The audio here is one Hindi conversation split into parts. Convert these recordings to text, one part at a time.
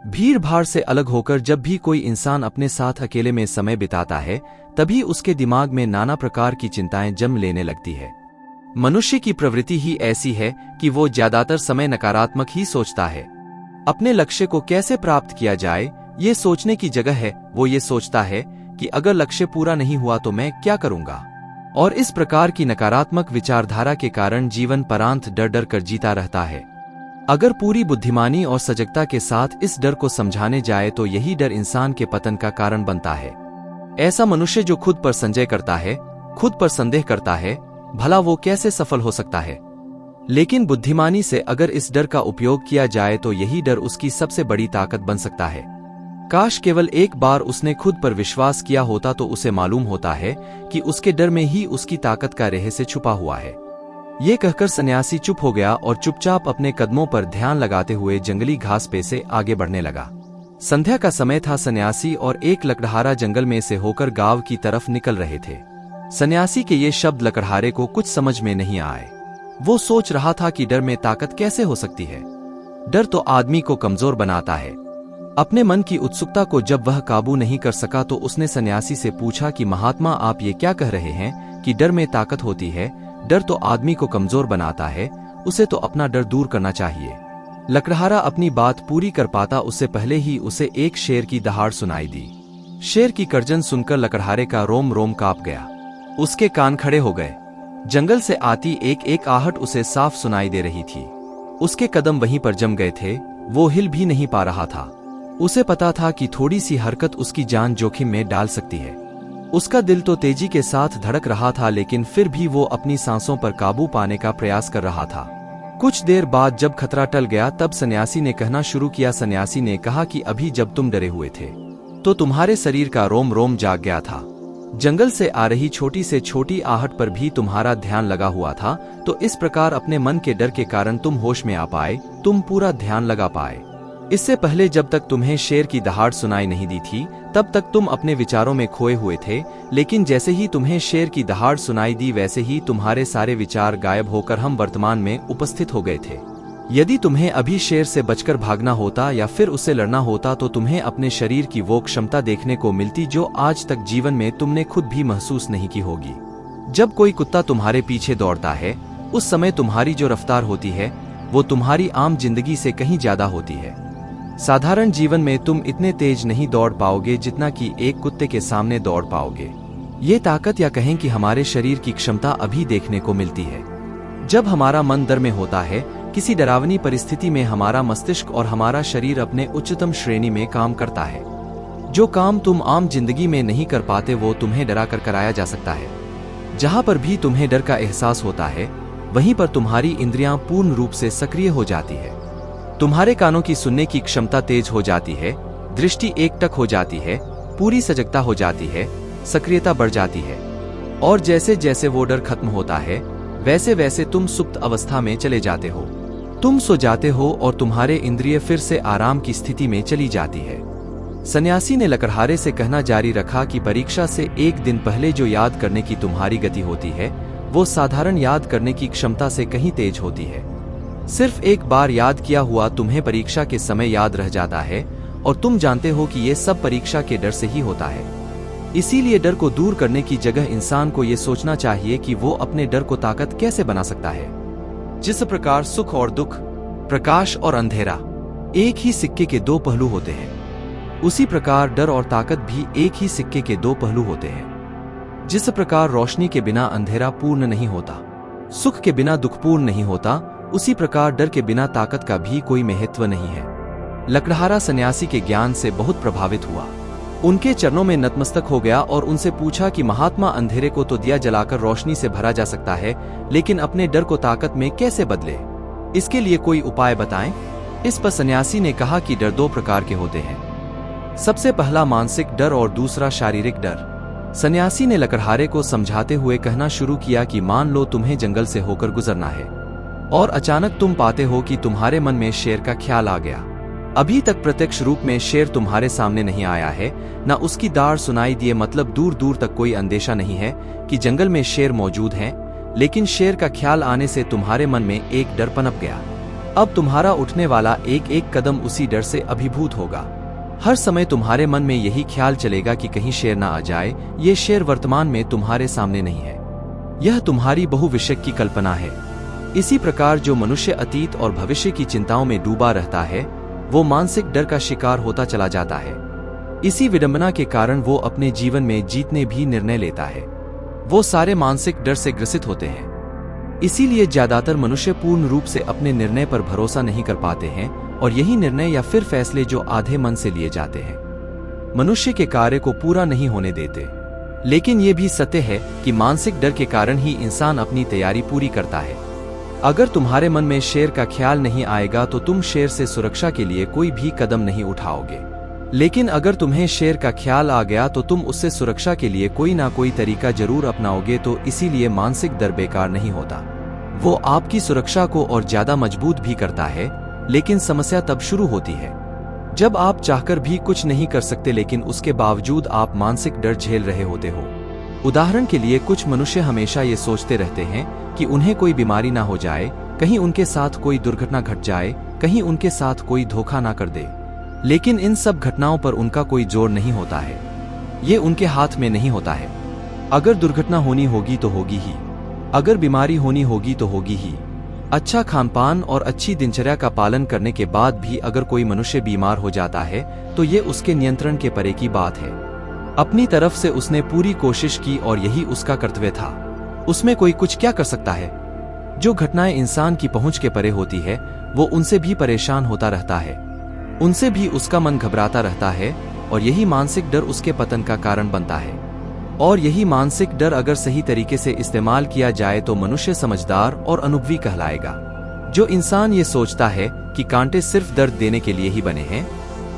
भीड़ भाड़ से अलग होकर जब भी कोई इंसान अपने साथ अकेले में समय बिताता है, तभी उसके दिमाग में नाना प्रकार की चिंताएं जम लेने लगती है। मनुष्य की प्रवृत्ति ही ऐसी है कि वो ज्यादातर समय नकारात्मक ही सोचता है। अपने लक्ष्य को कैसे प्राप्त किया जाए, ये सोचने की जगह है वो ये सोचता है कि अगर लक्ष्य पूरा नहीं हुआ तो मैं क्या करूंगा। और इस प्रकार की नकारात्मक विचारधारा के कारण जीवन परांत डर डर कर जीता रहता है। अगर पूरी बुद्धिमानी और सजगता के साथ इस डर को समझाने जाए तो यही डर इंसान के पतन का कारण बनता है। ऐसा मनुष्य जो खुद पर संदेह करता है, खुद पर संदेह करता है, भला वो कैसे सफल हो सकता है। लेकिन बुद्धिमानी से अगर इस डर का उपयोग किया जाए तो यही डर उसकी सबसे बड़ी ताकत बन सकता है। काश केवल एक बार उसने खुद पर विश्वास किया होता तो उसे मालूम होता है कि उसके डर में ही उसकी ताकत का रहस्य छुपा हुआ है। ये कहकर सन्यासी चुप हो गया और चुपचाप अपने कदमों पर ध्यान लगाते हुए जंगली घास पे से आगे बढ़ने लगा। संध्या का समय था। सन्यासी और एक लकड़हारा जंगल में से होकर गांव की तरफ निकल रहे थे। सन्यासी के ये शब्द लकड़हारे को कुछ समझ में नहीं आए। वो सोच रहा था कि डर में ताकत कैसे हो सकती है। डर तो आदमी को कमजोर बनाता है। अपने मन की उत्सुकता को जब वह काबू नहीं कर सका तो उसने सन्यासी से पूछा कि महात्मा, आप ये क्या कह रहे हैं कि डर में ताकत होती है? डर तो आदमी को कमजोर बनाता है, उसे तो अपना डर दूर करना चाहिए। लकड़हारा अपनी बात पूरी कर पाता उससे पहले ही उसे एक शेर की दहाड़ सुनाई दी। शेर की गर्जन सुनकर लकड़हारे का रोम रोम कांप गया। उसके कान खड़े हो गए। जंगल से आती एक एक आहट उसे साफ सुनाई दे रही थी। उसके कदम वहीं पर जम गए थे। वो हिल भी नहीं पा रहा था। उसे पता था कि थोड़ी सी हरकत उसकी जान जोखिम में डाल सकती है। उसका दिल तो तेजी के साथ धड़क रहा था, लेकिन फिर भी वो अपनी सांसों पर काबू पाने का प्रयास कर रहा था। कुछ देर बाद जब खतरा टल गया तब सन्यासी ने कहना शुरू किया। सन्यासी ने कहा कि अभी जब तुम डरे हुए थे तो तुम्हारे शरीर का रोम रोम जाग गया था। जंगल से आ रही छोटी से छोटी आहट पर भी तुम्हारा ध्यान लगा हुआ था। तो इस प्रकार अपने मन के डर के कारण तुम होश में आ पाए, तुम पूरा ध्यान लगा पाए। इससे पहले जब तक तुम्हें शेर की दहाड़ सुनाई नहीं दी थी तब तक तुम अपने विचारों में खोए हुए थे, लेकिन जैसे ही तुम्हें शेर की दहाड़ सुनाई दी वैसे ही तुम्हारे सारे विचार गायब होकर हम वर्तमान में उपस्थित हो गए थे। यदि तुम्हें अभी शेर से बचकर भागना होता या फिर उससे लड़ना होता तो तुम्हें अपने शरीर की वो क्षमता देखने को मिलती जो आज तक जीवन में तुमने खुद भी महसूस नहीं की होगी। जब कोई कुत्ता तुम्हारे पीछे दौड़ता है उस समय तुम्हारी जो रफ्तार होती है वो तुम्हारी आम जिंदगी से कहीं ज्यादा होती है। साधारण जीवन में तुम इतने तेज नहीं दौड़ पाओगे जितना कि एक कुत्ते के सामने दौड़ पाओगे। ये ताकत या कहें कि हमारे शरीर की क्षमता अभी देखने को मिलती है। जब हमारा मन डर में होता है, किसी डरावनी परिस्थिति में हमारा मस्तिष्क और हमारा शरीर अपने उच्चतम श्रेणी में काम करता है। जो काम तुम आम जिंदगी में नहीं कर पाते वो तुम्हें डरा कर कराया जा सकता है। जहां पर भी तुम्हें डर का एहसास होता है वहीं पर तुम्हारी इंद्रियां पूर्ण रूप से सक्रिय हो जाती है। तुम्हारे कानों की सुनने की क्षमता तेज हो जाती है, दृष्टि एकटक हो जाती है, पूरी सजगता हो जाती है, सक्रियता बढ़ जाती है। और जैसे जैसे वो डर खत्म होता है वैसे वैसे तुम सुप्त अवस्था में चले जाते हो। तुम सो जाते हो और तुम्हारे इंद्रिय फिर से आराम की स्थिति में चली जाती है। सन्यासी ने लकड़हारे से कहना जारी रखा कि परीक्षा से एक दिन पहले जो याद करने की तुम्हारी गति होती है वो साधारण याद करने की क्षमता से कहीं तेज होती है। सिर्फ एक बार याद किया हुआ तुम्हें परीक्षा के समय याद रह जाता है और तुम जानते हो कि ये सब परीक्षा के डर से ही होता है। इसीलिए डर को दूर करने की जगह इंसान को ये सोचना चाहिए कि वो अपने डर को ताकत कैसे बना सकता है। जिस प्रकार सुख और दुख, प्रकाश और अंधेरा एक ही सिक्के के दो पहलू होते हैं, उसी प्रकार डर और ताकत भी एक ही सिक्के के दो पहलू होते हैं। जिस प्रकार रोशनी के बिना अंधेरा पूर्ण नहीं होता, सुख के बिना दुख पूर्ण नहीं होता, उसी प्रकार डर के बिना ताकत का भी कोई महत्व नहीं है। लकड़हारा सन्यासी के ज्ञान से बहुत प्रभावित हुआ। उनके चरणों में नतमस्तक हो गया और उनसे पूछा कि महात्मा, अंधेरे को तो दिया जलाकर रोशनी से भरा जा सकता है, लेकिन अपने डर को ताकत में कैसे बदले? इसके लिए कोई उपाय बताएं। इस पर सन्यासी ने कहा कि डर दो प्रकार के होते हैं। सबसे पहला मानसिक डर और दूसरा शारीरिक डर। सन्यासी ने लकड़हारे को समझाते हुए कहना शुरू किया कि मान लो तुम्हें जंगल से होकर गुजरना है और अचानक तुम पाते हो कि तुम्हारे मन में शेर का ख्याल आ गया। अभी तक प्रत्यक्ष रूप में शेर तुम्हारे सामने नहीं आया है, न उसकी दाढ़ सुनाई दिए, मतलब दूर दूर तक कोई अंदेशा नहीं है कि जंगल में शेर मौजूद है, लेकिन शेर का ख्याल आने से तुम्हारे मन में एक डर पनप गया। अब तुम्हारा उठने वाला एक एक कदम उसी डर से अभिभूत होगा। हर समय तुम्हारे मन में यही ख्याल चलेगा कि कहीं शेर ना आ जाए। ये शेर वर्तमान में तुम्हारे सामने नहीं है, यह तुम्हारी बहुविषयक की कल्पना है। इसी प्रकार जो मनुष्य अतीत और भविष्य की चिंताओं में डूबा रहता है, वो मानसिक डर का शिकार होता चला जाता है। इसी विडंबना के कारण वो अपने जीवन में जीतने भी निर्णय लेता है। वो सारे मानसिक डर से ग्रसित होते हैं। इसीलिए ज्यादातर मनुष्य पूर्ण रूप से अपने निर्णय पर भरोसा नहीं कर पाते हैं, और यही निर्णय या फिर फैसले जो आधे मन से लिए जाते हैं, मनुष्य के कार्य को पूरा नहीं होने देते। लेकिन ये भी सत्य है कि मानसिक डर के कारण ही इंसान अपनी तैयारी पूरी करता है। अगर तुम्हारे मन में शेर का ख्याल नहीं आएगा तो तुम शेर से सुरक्षा के लिए कोई भी कदम नहीं उठाओगे। लेकिन अगर तुम्हें शेर का ख्याल आ गया तो तुम उससे सुरक्षा के लिए कोई ना कोई तरीका जरूर अपनाओगे। तो इसीलिए मानसिक डर बेकार नहीं होता, वो आपकी सुरक्षा को और ज्यादा मजबूत भी करता है। लेकिन समस्या तब शुरू होती है जब आप चाहकर भी कुछ नहीं कर सकते, लेकिन उसके बावजूद आप मानसिक डर झेल रहे होते हो। उदाहरण के लिए कुछ मनुष्य हमेशा ये सोचते रहते हैं कि उन्हें कोई बीमारी ना हो जाए, कहीं उनके साथ कोई दुर्घटना घट जाए, कहीं उनके साथ कोई धोखा ना कर दे। लेकिन इन सब घटनाओं पर उनका कोई जोर नहीं होता है, ये उनके हाथ में नहीं होता है। अगर दुर्घटना होनी होगी तो होगी ही, अगर बीमारी होनी होगी तो होगी ही। अच्छा खानपान और अच्छी दिनचर्या का पालन करने के बाद भी अगर कोई मनुष्य बीमार हो जाता है तो ये उसके नियंत्रण के परे की बात है। अपनी तरफ से उसने पूरी कोशिश की और यही उसका कर्तव्य था। उसमें कोई कुछ क्या कर सकता है? जो घटनाएं इंसान की पहुंच के परे होती है, वो उनसे भी परेशान होता रहता है, उनसे भी उसका मन घबराता रहता है, और यही मानसिक डर उसके पतन का कारण बनता है। और यही मानसिक डर अगर सही तरीके से इस्तेमाल किया जाए तो मनुष्य समझदार और अनुभवी कहलाएगा। जो इंसान ये सोचता है कि कांटे सिर्फ दर्द देने के लिए ही बने हैं,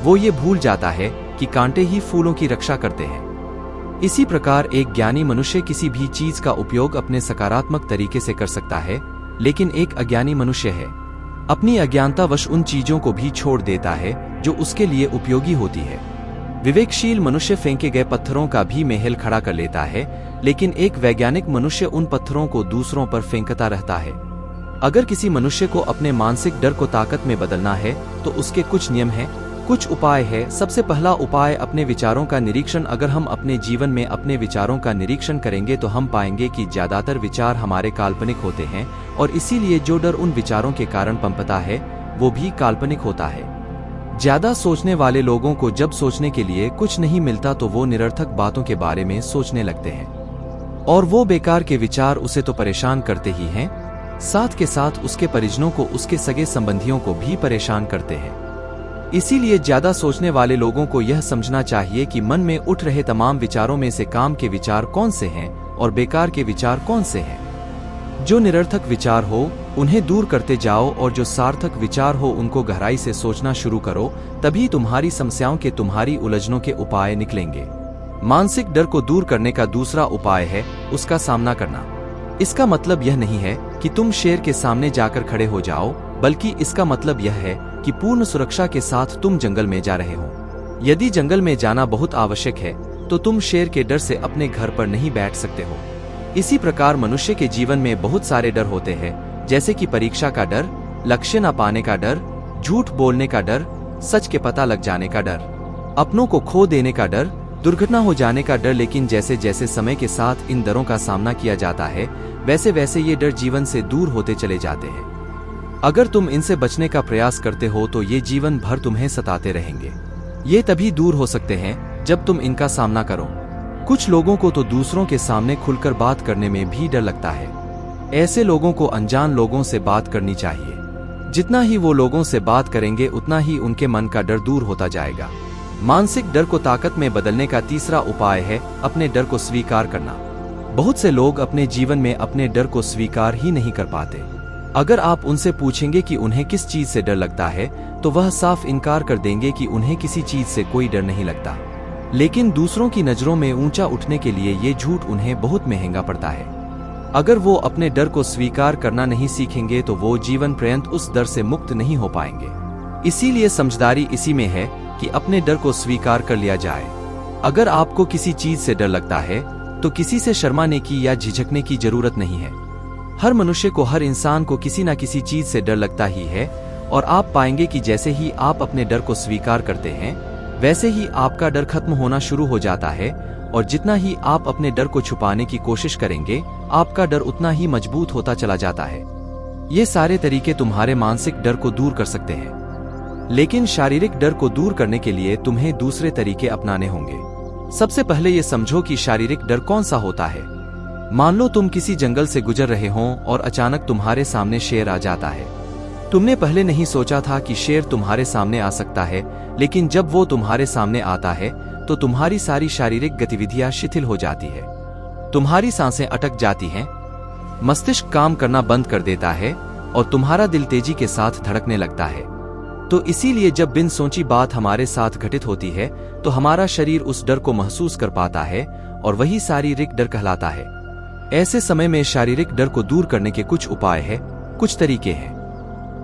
वो ये भूल जाता है कि कांटे ही फूलों की रक्षा करते हैं। इसी प्रकार एक ज्ञानी मनुष्य किसी भी चीज का उपयोग अपने सकारात्मक तरीके से कर सकता है, लेकिन एक अज्ञानी मनुष्य है अपनी अज्ञानतावश उन चीजों को भी छोड़ देता है जो उसके लिए उपयोगी होती है। विवेकशील मनुष्य फेंके गए पत्थरों का भी महल खड़ा कर लेता है, लेकिन एक वैज्ञानिक मनुष्य उन पत्थरों को दूसरों पर फेंकता रहता है। अगर किसी मनुष्य को अपने मानसिक डर को ताकत में बदलना है तो उसके कुछ नियम हैं, कुछ उपाय है। सबसे पहला उपाय अपने विचारों का निरीक्षण। अगर हम अपने जीवन में अपने विचारों का निरीक्षण करेंगे तो हम पाएंगे कि ज्यादातर विचार हमारे काल्पनिक होते हैं, और इसीलिए जो डर उन विचारों के कारण पनपता है वो भी काल्पनिक होता है। ज्यादा सोचने वाले लोगों को जब सोचने के लिए कुछ नहीं मिलता तो वो निरर्थक बातों के बारे में सोचने लगते हैं, और वो बेकार के विचार उसे तो परेशान करते ही हैं, साथ के साथ उसके परिजनों को, उसके सगे संबंधियों को भी परेशान करते हैं। इसीलिए ज्यादा सोचने वाले लोगों को यह समझना चाहिए कि मन में उठ रहे तमाम विचारों में से काम के विचार कौन से हैं और बेकार के विचार कौन से हैं। जो निरर्थक विचार हो उन्हें दूर करते जाओ, और जो सार्थक विचार हो उनको गहराई से सोचना शुरू करो। तभी तुम्हारी समस्याओं के, तुम्हारी उलझनों के उपाय निकलेंगे। मानसिक डर को दूर करने का दूसरा उपाय है उसका सामना करना। इसका मतलब यह नहीं है कि तुम शेर के सामने जाकर खड़े हो जाओ, बल्कि इसका मतलब यह है कि पूर्ण सुरक्षा के साथ तुम जंगल में जा रहे हो। यदि जंगल में जाना बहुत आवश्यक है तो तुम शेर के डर से अपने घर पर नहीं बैठ सकते हो। इसी प्रकार मनुष्य के जीवन में बहुत सारे डर होते हैं, जैसे कि परीक्षा का डर, लक्ष्य न पाने का डर, झूठ बोलने का डर, सच के पता लग जाने का डर, अपनों को खो देने का डर, दुर्घटना हो जाने का डर। लेकिन जैसे जैसे समय के साथ इन डरों का सामना किया जाता है, वैसे वैसे ये डर जीवन से दूर होते चले जाते हैं। अगर तुम इनसे बचने का प्रयास करते हो तो ये जीवन भर तुम्हें सताते रहेंगे। ये तभी दूर हो सकते हैं जब तुम इनका सामना करो। कुछ लोगों को तो दूसरों के सामने खुलकर बात करने में भी डर लगता है। ऐसे लोगों को अनजान लोगों से बात करनी चाहिए। जितना ही वो लोगों से बात करेंगे उतना ही उनके मन का डर दूर होता जाएगा। मानसिक डर को ताकत में बदलने का तीसरा उपाय है अपने डर को स्वीकार करना। बहुत से लोग अपने जीवन में अपने डर को स्वीकार ही नहीं कर पाते। अगर आप उनसे पूछेंगे कि उन्हें किस चीज से डर लगता है तो वह साफ इनकार कर देंगे कि उन्हें किसी चीज से कोई डर नहीं लगता। लेकिन दूसरों की नजरों में ऊंचा उठने के लिए ये झूठ उन्हें बहुत महंगा पड़ता है। अगर वो अपने डर को स्वीकार करना नहीं सीखेंगे तो वो जीवन पर्यंत उस डर से मुक्त नहीं हो पाएंगे। इसीलिए समझदारी इसी में है कि अपने डर को स्वीकार कर लिया जाए। अगर आपको किसी चीज से डर लगता है तो किसी से शर्माने की या झिझकने की जरूरत नहीं है। हर मनुष्य को, हर इंसान को किसी न किसी चीज से डर लगता ही है, और आप पाएंगे कि जैसे ही आप अपने डर को स्वीकार करते हैं वैसे ही आपका डर खत्म होना शुरू हो जाता है, और जितना ही आप अपने डर को छुपाने की कोशिश करेंगे आपका डर उतना ही मजबूत होता चला जाता है। ये सारे तरीके तुम्हारे मानसिक डर को दूर कर सकते हैं, लेकिन शारीरिक डर को दूर करने के लिए तुम्हें दूसरे तरीके अपनाने होंगे। सबसे पहले ये समझो कि शारीरिक डर कौन सा होता है। मान लो तुम किसी जंगल से गुजर रहे हो और अचानक तुम्हारे सामने शेर आ जाता है। तुमने पहले नहीं सोचा था कि शेर तुम्हारे सामने आ सकता है, लेकिन जब वो तुम्हारे सामने आता है तो तुम्हारी सारी शारीरिक गतिविधियां शिथिल हो जाती है। तुम्हारी सांसें अटक जाती हैं, मस्तिष्क काम करना बंद कर देता है और तुम्हारा दिल तेजी के साथ धड़कने लगता है। तो इसीलिए जब बिन सोची बात हमारे साथ घटित होती है तो हमारा शरीर उस डर को महसूस कर पाता है और वही शारीरिक डर कहलाता है। ऐसे समय में शारीरिक डर को दूर करने के कुछ उपाय हैं, कुछ तरीके हैं।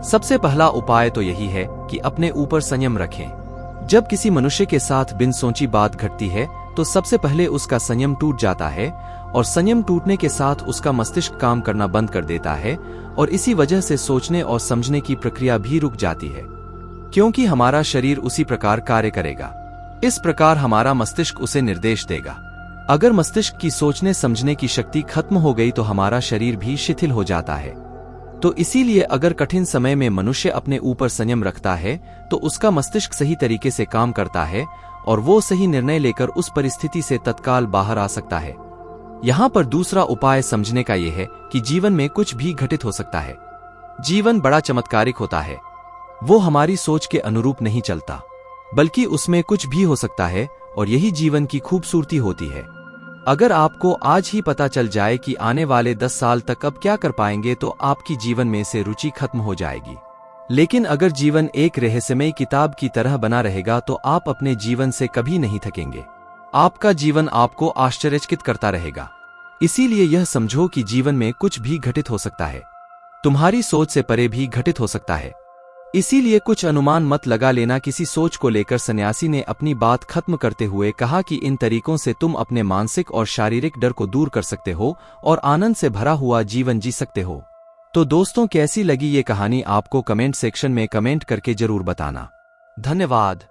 सबसे पहला उपाय तो यही है कि अपने ऊपर संयम रखें। जब किसी मनुष्य के साथ बिन सोची बात घटती है तो सबसे पहले उसका संयम टूट जाता है, और संयम टूटने के साथ उसका मस्तिष्क काम करना बंद कर देता है, और इसी वजह से सोचने और समझने की प्रक्रिया भी रुक जाती है, क्योंकि हमारा शरीर उसी प्रकार कार्य करेगा। इस प्रकार हमारा मस्तिष्क उसे निर्देश देगा। अगर मस्तिष्क की सोचने समझने की शक्ति खत्म हो गई तो हमारा शरीर भी शिथिल हो जाता है। तो इसीलिए अगर कठिन समय में मनुष्य अपने ऊपर संयम रखता है तो उसका मस्तिष्क सही तरीके से काम करता है और वो सही निर्णय लेकर उस परिस्थिति से तत्काल बाहर आ सकता है। यहाँ पर दूसरा उपाय समझने का यह है कि जीवन में कुछ भी घटित हो सकता है। जीवन बड़ा चमत्कारिक होता है, वो हमारी सोच के अनुरूप नहीं चलता, बल्कि उसमें कुछ भी हो सकता है, और यही जीवन की खूबसूरती होती है। अगर आपको आज ही पता चल जाए कि आने वाले 10 साल तक अब क्या कर पाएंगे तो आपकी जीवन में से रुचि खत्म हो जाएगी। लेकिन अगर जीवन एक रहस्यमय किताब की तरह बना रहेगा तो आप अपने जीवन से कभी नहीं थकेंगे। आपका जीवन आपको आश्चर्यचकित करता रहेगा। इसीलिए यह समझो कि जीवन में कुछ भी घटित हो सकता है, तुम्हारी सोच से परे भी घटित हो सकता है। इसीलिए कुछ अनुमान मत लगा लेना। किसी सोच को लेकर सन्यासी ने अपनी बात खत्म करते हुए कहा कि इन तरीकों से तुम अपने मानसिक और शारीरिक डर को दूर कर सकते हो और आनंद से भरा हुआ जीवन जी सकते हो। तो दोस्तों, कैसी लगी ये कहानी आपको कमेंट सेक्शन में कमेंट करके जरूर बताना। धन्यवाद।